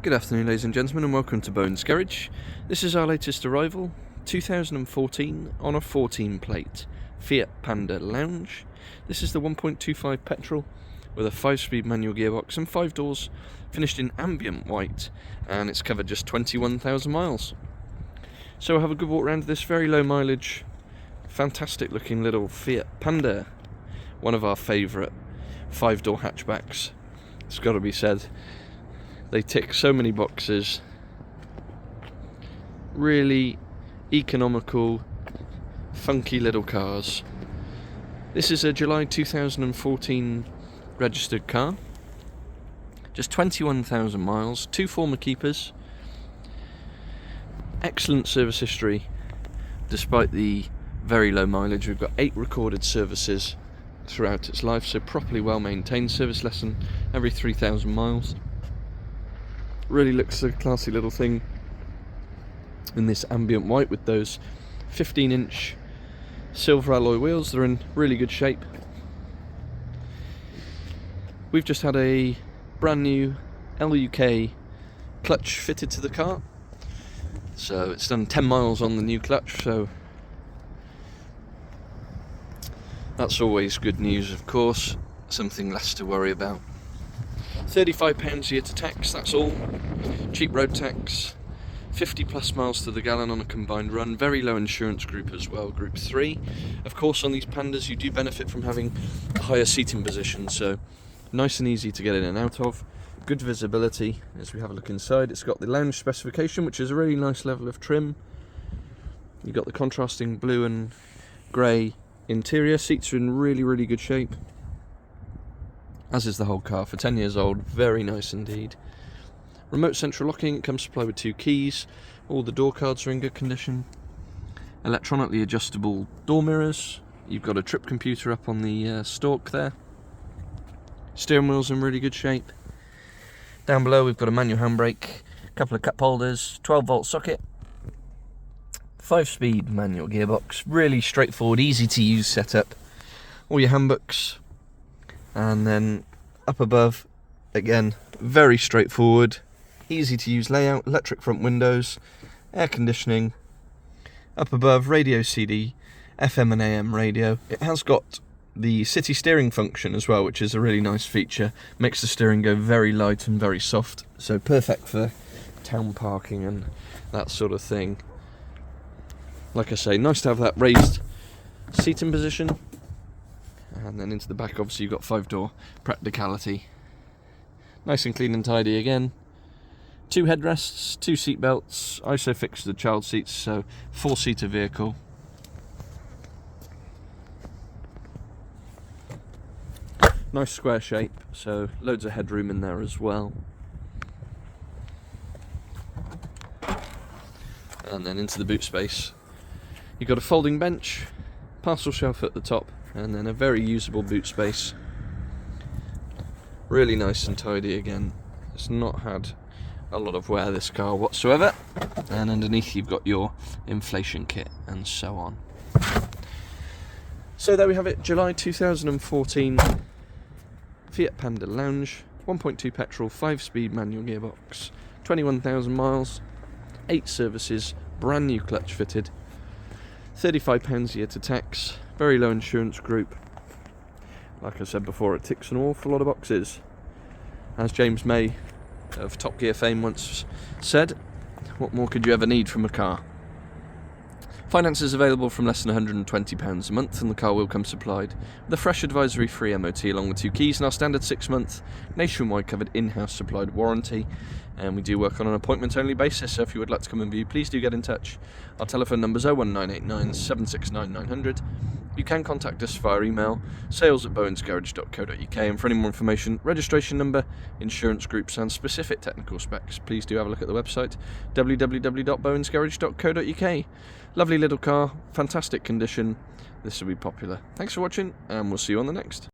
Good afternoon, ladies and gentlemen, and welcome to Bowen's Garage. This is our latest arrival, 2014 on a 14 plate Fiat Panda Lounge. This is the 1.25 petrol with a 5-speed manual gearbox and 5 doors, finished in Ambient white, and it's covered just 21,000 miles. So we'll have a good walk around this very low mileage, fantastic looking little Fiat Panda, one of our favourite 5-door hatchbacks. It's got to be said. They tick so many boxes. Really economical, funky little cars. This is a July 2014 registered car. Just 21,000 miles, 2 former keepers. Excellent service history despite the very low mileage. We've got 8 recorded services throughout its life, so properly well maintained. Service lesson every 3,000 miles. Really looks a classy little thing in this Ambient white with those 15-inch silver alloy wheels. They're in really good shape. We've just had a brand new LUK clutch fitted to the car, so it's done 10 miles on the new clutch, so that's always good news, of course, something less to worry about. £35 a year to tax, that's all. Cheap road tax, 50 plus miles to the gallon on a combined run. Very low insurance group as well, group 3. Of course, on these Pandas you do benefit from having a higher seating position, so nice and easy to get in and out of. Good visibility as we have a look inside. It's got the lounge specification, which is a really nice level of trim. You've got the contrasting blue and grey interior. Seats are in really good shape, as is the whole car. For 10 years old, very nice indeed. Remote central locking, it comes supplied with 2 keys. All the door cards are in good condition. Electronically adjustable door mirrors. You've got a trip computer up on the stalk there. Steering wheel's in really good shape. Down below we've got a manual handbrake, a couple of cup holders, 12-volt socket, 5-speed manual gearbox. Really straightforward, easy to use setup. All your handbooks. And then up above, again, very straightforward, easy to use layout, electric front windows, air conditioning. Up above, radio CD, FM and AM radio. It has got the city steering function as well, which is a really nice feature. Makes the steering go very light and very soft, so perfect for town parking and that sort of thing. Like I say, nice to have that raised seating position. And then into the back, obviously you've got 5-door practicality. Nice and clean and tidy again. 2 headrests, 2 seat belts, ISOFIX to the child seats, so 4-seater vehicle. Nice square shape, so loads of headroom in there as well. And then into the boot space. You've got a folding bench, parcel shelf at the top, and then a very usable boot space. Really nice and tidy again. It's not had a lot of wear, this car, whatsoever. And underneath you've got your inflation kit and so on. So there we have it, July 2014 Fiat Panda Lounge, 1.2 petrol, 5-speed manual gearbox, 21,000 miles, 8 services, brand new clutch fitted, £35 a year to tax. Very low insurance group. Like I said before, it ticks an awful lot of boxes. As James May of Top Gear fame once said, what more could you ever need from a car? Finance is available from less than £120 a month, and the car will come supplied with a fresh advisory-free MOT along with 2 keys and our standard 6-month nationwide covered in-house supplied warranty. And we do work on an appointment-only basis, so if you would like to come and view, please do get in touch. Our telephone number is 01989 769 900. You can contact us via email, sales@bowensgarage.co.uk, and for any more information, registration number, insurance groups and specific technical specs, please do have a look at the website, www.bowensgarage.co.uk. Lovely little car, fantastic condition. This will be popular. Thanks for watching, and we'll see you on the next.